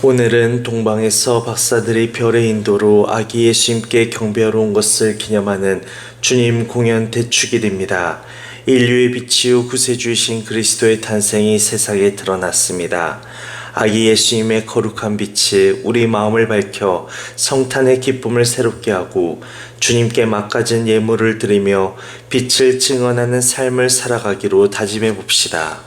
오늘은 동방에서 박사들이 별의 인도로 아기 예수님께 경배하러 온 것을 기념하는 주님 공연 대축일입니다. 인류의 빛이요 구세주이신 그리스도의 탄생이 세상에 드러났습니다. 아기 예수님의 거룩한 빛이 우리 마음을 밝혀 성탄의 기쁨을 새롭게 하고 주님께 막가진 예물을 드리며 빛을 증언하는 삶을 살아가기로 다짐해 봅시다.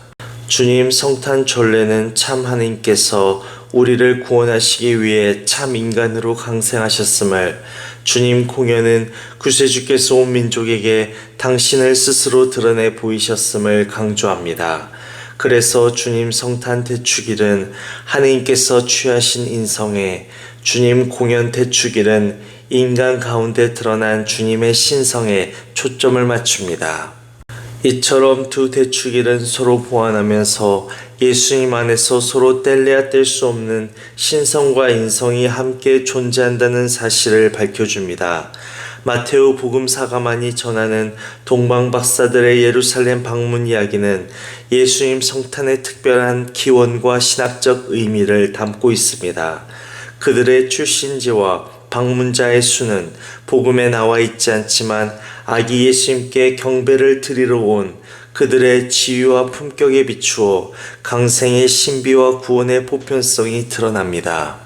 주님 성탄 전례는 참 하나님께서 우리를 구원하시기 위해 참 인간으로 강생하셨음을, 주님 공연은 구세주께서 온 민족에게 당신을 스스로 드러내 보이셨음을 강조합니다. 그래서 주님 성탄 대축일은 하느님께서 취하신 인성에, 주님 공연 대축일은 인간 가운데 드러난 주님의 신성에 초점을 맞춥니다. 이처럼 두 대축일은 서로 보완하면서 예수님 안에서 서로 뗄래야 뗄 수 없는 신성과 인성이 함께 존재한다는 사실을 밝혀줍니다. 마테오 복음사가만이 전하는 동방박사들의 예루살렘 방문 이야기는 예수님 성탄의 특별한 기원과 신학적 의미를 담고 있습니다. 그들의 출신지와 방문자의 수는 복음에 나와 있지 않지만 아기 예수님께 경배를 드리러 온 그들의 지위와 품격에 비추어 강생의 신비와 구원의 보편성이 드러납니다.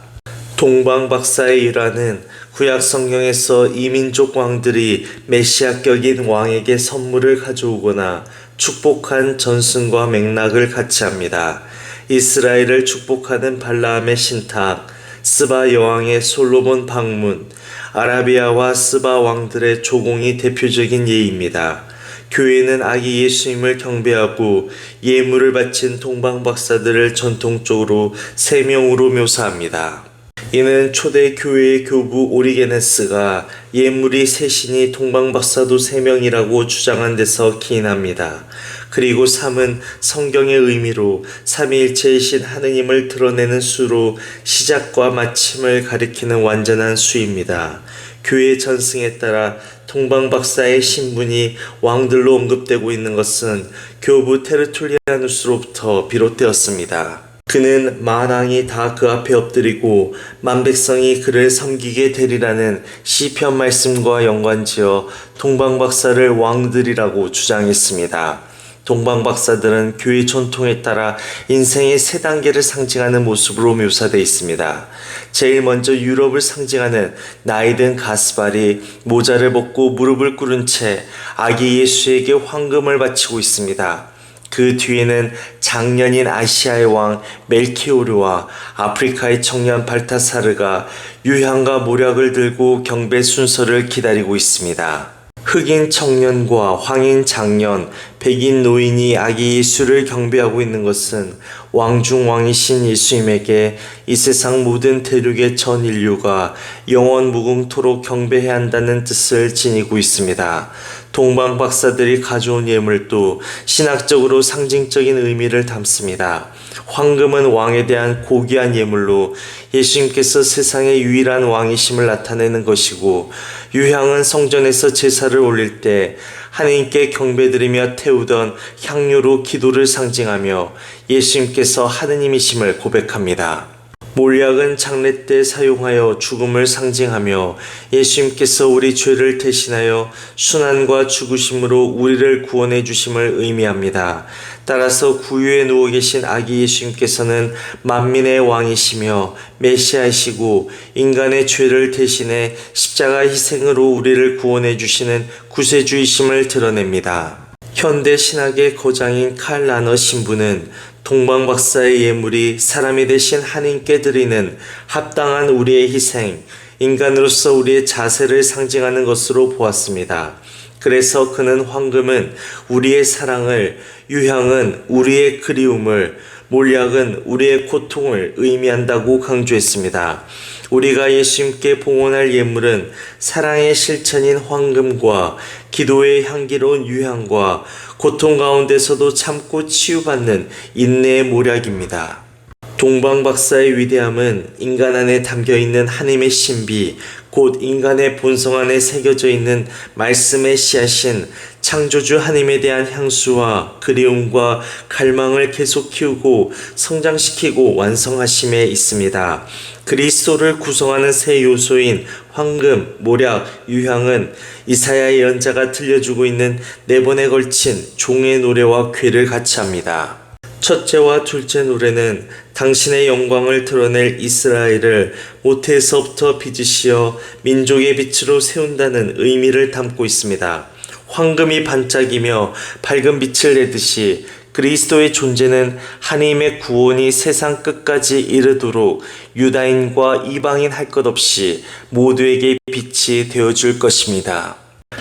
동방박사의 일화는 구약 성경에서 이민족 왕들이 메시아격인 왕에게 선물을 가져오거나 축복한 전승과 맥락을 같이 합니다. 이스라엘을 축복하는 발라함의 신탁, 스바 여왕의 솔로몬 방문, 아라비아와 스바 왕들의 조공이 대표적인 예입니다. 교회는 아기 예수님을 경배하고 예물을 바친 동방박사들을 전통적으로 세 명으로 묘사합니다. 이는 초대 교회의 교부 오리게네스가 예물이 셋이니 동방박사도 3명이라고 주장한 데서 기인합니다. 그리고 3은 성경의 의미로 삼위일체이신 하느님을 드러내는 수로 시작과 마침을 가리키는 완전한 수입니다. 교회 전승에 따라 동방박사의 신분이 왕들로 언급되고 있는 것은 교부 테르툴리아누스로부터 비롯되었습니다. 그는 만왕이 다 그 앞에 엎드리고 만백성이 그를 섬기게 되리라는 시편 말씀과 연관지어 동방박사를 왕들이라고 주장했습니다. 동방박사들은 교회 전통에 따라 인생의 3단계를 상징하는 모습으로 묘사되어 있습니다. 제일 먼저 유럽을 상징하는 나이든 가스발이 모자를 벗고 무릎을 꿇은 채 아기 예수에게 황금을 바치고 있습니다. 그 뒤에는 장년인 아시아의 왕 멜키오르와 아프리카의 청년 발타사르가 유향과 모략을 들고 경배 순서를 기다리고 있습니다. 흑인 청년과 황인 장년, 백인 노인이 아기 예수를 경배하고 있는 것은 왕중왕이신 예수님에게 이 세상 모든 대륙의 전 인류가 영원 무궁토록 경배해야 한다는 뜻을 지니고 있습니다. 동방박사들이 가져온 예물도 신학적으로 상징적인 의미를 담습니다. 황금은 왕에 대한 고귀한 예물로 예수님께서 세상의 유일한 왕이심을 나타내는 것이고, 유향은 성전에서 제사를 올릴 때 하느님께 경배드리며 태우던 향료로 기도를 상징하며 예수님께서 하느님이심을 고백합니다. 몰약은 장례 때 사용하여 죽음을 상징하며 예수님께서 우리 죄를 대신하여 순환과 죽으심으로 우리를 구원해 주심을 의미합니다. 따라서 구유에 누워 계신 아기 예수님께서는 만민의 왕이시며 메시아이시고 인간의 죄를 대신해 십자가 희생으로 우리를 구원해 주시는 구세주이심을 드러냅니다. 현대 신학의 거장인 칼 라너 신부는 동방박사의 예물이 사람이 되신 하느님께 드리는 합당한 우리의 희생, 인간으로서 우리의 자세를 상징하는 것으로 보았습니다. 그래서 그는 황금은 우리의 사랑을, 유향은 우리의 그리움을, 몰약은 우리의 고통을 의미한다고 강조했습니다. 우리가 예수님께 봉헌할 예물은 사랑의 실천인 황금과 기도의 향기로운 유향과 고통 가운데서도 참고 치유받는 인내의 모략입니다. 동방박사의 위대함은 인간 안에 담겨있는 하나님의 신비, 곧 인간의 본성 안에 새겨져 있는 말씀의 씨앗인 창조주 하나님에 대한 향수와 그리움과 갈망을 계속 키우고 성장시키고 완성하심에 있습니다. 그리스도를 구성하는 세 요소인 황금, 모략, 유향은 이사야 예언자가 들려주고 있는 네 번에 걸친 종의 노래와 궤를 같이 합니다. 첫째와 둘째 노래는 당신의 영광을 드러낼 이스라엘을 모태에서부터 빚으시어 민족의 빛으로 세운다는 의미를 담고 있습니다. 황금이 반짝이며 밝은 빛을 내듯이 그리스도의 존재는 하나님의 구원이 세상 끝까지 이르도록 유다인과 이방인 할 것 없이 모두에게 빛이 되어줄 것입니다.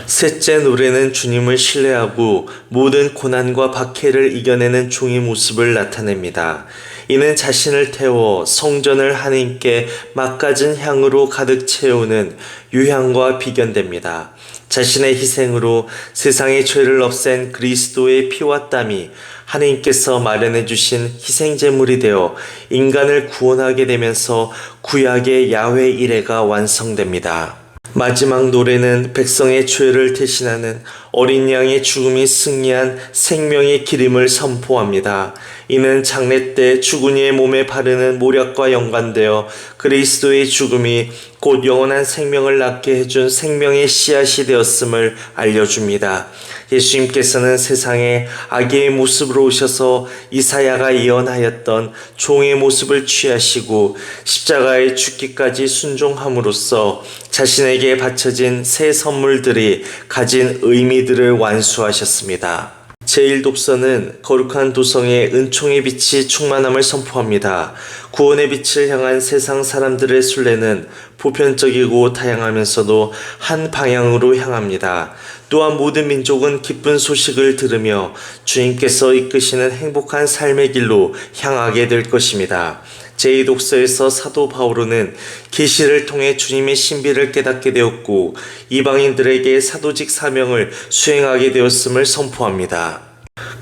셋째 노래는 주님을 신뢰하고 모든 고난과 박해를 이겨내는 종의 모습을 나타냅니다. 이는 자신을 태워 성전을 하나님께 막가진 향으로 가득 채우는 유향과 비견됩니다. 자신의 희생으로 세상의 죄를 없앤 그리스도의 피와 땀이 하나님께서 마련해 주신 희생제물이 되어 인간을 구원하게 되면서 구약의 야훼 이레가 완성됩니다. 마지막 노래는 백성의 죄를 대신하는 어린 양의 죽음이 승리한 생명의 기름을 선포합니다. 이는 장례 때 죽은 이의 몸에 바르는 모략과 연관되어 그리스도의 죽음이 곧 영원한 생명을 낳게 해준 생명의 씨앗이 되었음을 알려줍니다. 예수님께서는 세상에 아기의 모습으로 오셔서 이사야가 예언하였던 종의 모습을 취하시고 십자가에 죽기까지 순종함으로써 자신에게 바쳐진 새 선물들이 가진 의미들을 완수하셨습니다. 제1독서는 거룩한 도성의 은총의 빛이 충만함을 선포합니다. 구원의 빛을 향한 세상 사람들의 순례는 보편적이고 다양하면서도 한 방향으로 향합니다. 또한 모든 민족은 기쁜 소식을 들으며 주님께서 이끄시는 행복한 삶의 길로 향하게 될 것입니다. 제2독서에서 사도 바오로는 계시를 통해 주님의 신비를 깨닫게 되었고 이방인들에게 사도직 사명을 수행하게 되었음을 선포합니다.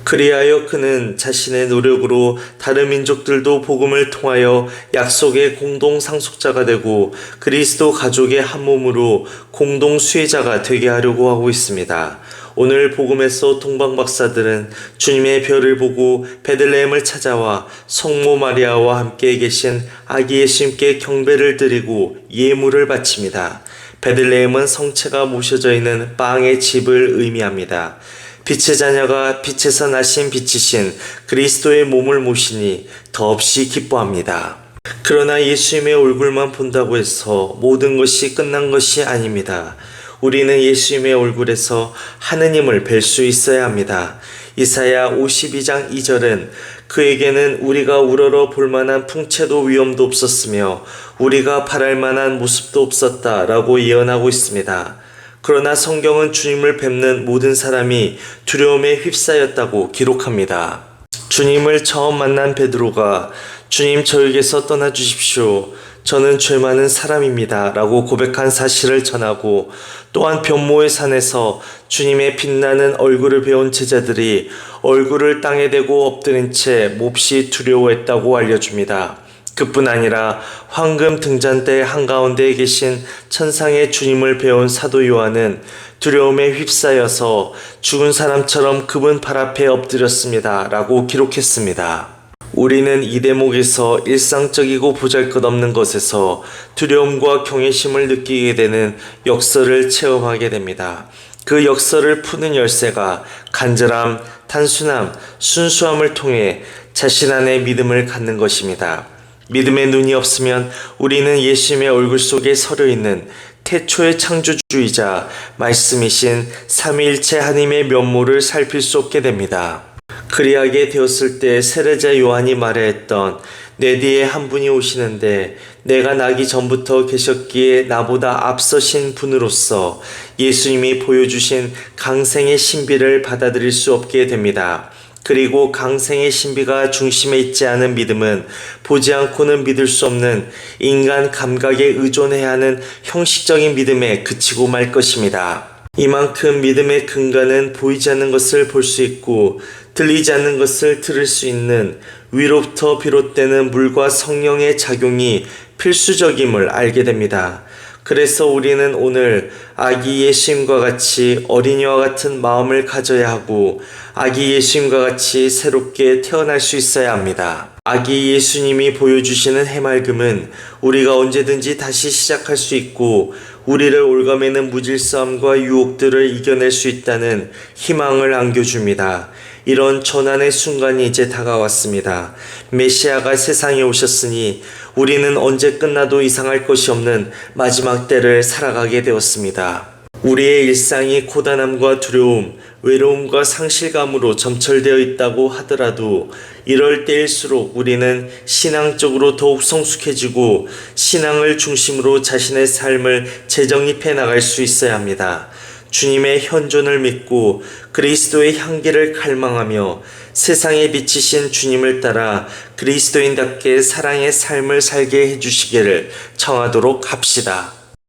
그리하여 그는 자신의 노력으로 다른 민족들도 복음을 통하여 약속의 공동 상속자가 되고 그리스도 가족의 한 몸으로 공동 수혜자가 되게 하려고 하고 있습니다. 오늘 복음에서 동방박사들은 주님의 별을 보고 베들레헴을 찾아와 성모 마리아와 함께 계신 아기 예수님께 경배를 드리고 예물을 바칩니다. 베들레헴은 성체가 모셔져 있는 빵의 집을 의미합니다. 빛의 자녀가 빛에서 나신 빛이신 그리스도의 몸을 모시니 더없이 기뻐합니다. 그러나 예수님의 얼굴만 본다고 해서 모든 것이 끝난 것이 아닙니다. 우리는 예수님의 얼굴에서 하느님을 뵐 수 있어야 합니다. 이사야 52장 2절은 그에게는 우리가 우러러 볼 만한 풍채도 위엄도 없었으며 우리가 바랄 만한 모습도 없었다 라고 예언하고 있습니다. 그러나 성경은 주님을 뵙는 모든 사람이 두려움에 휩싸였다고 기록합니다. 주님을 처음 만난 베드로가 주님 저에게서 떠나 주십시오. 저는 죄 많은 사람입니다. 라고 고백한 사실을 전하고 또한 변모의 산에서 주님의 빛나는 얼굴을 배운 제자들이 얼굴을 땅에 대고 엎드린 채 몹시 두려워했다고 알려줍니다. 그뿐 아니라 황금 등잔대 한가운데에 계신 천상의 주님을 배운 사도 요한은 두려움에 휩싸여서 죽은 사람처럼 그분 발 앞에 엎드렸습니다. 라고 기록했습니다. 우리는 이 대목에서 일상적이고 보잘것없는 것에서 두려움과 경외심을 느끼게 되는 역설을 체험하게 됩니다. 그 역설을 푸는 열쇠가 간절함, 단순함, 순수함을 통해 자신 안에 믿음을 갖는 것입니다. 믿음의 눈이 없으면 우리는 예수님의 얼굴 속에 서려 있는 태초의 창조주이자 말씀이신 삼위일체 하나님의 면모를 살필 수 없게 됩니다. 그리하게 되었을 때 세례자 요한이 말했던 내 뒤에 한 분이 오시는데 내가 나기 전부터 계셨기에 나보다 앞서신 분으로서 예수님이 보여주신 강생의 신비를 받아들일 수 없게 됩니다. 그리고 강생의 신비가 중심에 있지 않은 믿음은 보지 않고는 믿을 수 없는 인간 감각에 의존해야 하는 형식적인 믿음에 그치고 말 것입니다. 이만큼 믿음의 근간은 보이지 않는 것을 볼 수 있고 들리지 않는 것을 들을 수 있는 위로부터 비롯되는 물과 성령의 작용이 필수적임을 알게 됩니다. 그래서 우리는 오늘 아기 예수님과 같이 어린이와 같은 마음을 가져야 하고 아기 예수님과 같이 새롭게 태어날 수 있어야 합니다. 아기 예수님이 보여주시는 해맑음은 우리가 언제든지 다시 시작할 수 있고 우리를 올가매는 무질서함과 유혹들을 이겨낼 수 있다는 희망을 안겨줍니다. 이런 전환의 순간이 이제 다가왔습니다. 메시아가 세상에 오셨으니 우리는 언제 끝나도 이상할 것이 없는 마지막 때를 살아가게 되었습니다. 우리의 일상이 고단함과 두려움, 외로움과 상실감으로 점철되어 있다고 하더라도 이럴 때일수록 우리는 신앙적으로 더욱 성숙해지고 신앙을 중심으로 자신의 삶을 재정립해 나갈 수 있어야 합니다. 주님의 현존을 믿고 그리스도의 향기를 갈망하며 세상에 비치신 주님을 따라 그리스도인답게 사랑의 삶을 살게 해주시기를 청하도록 합시다.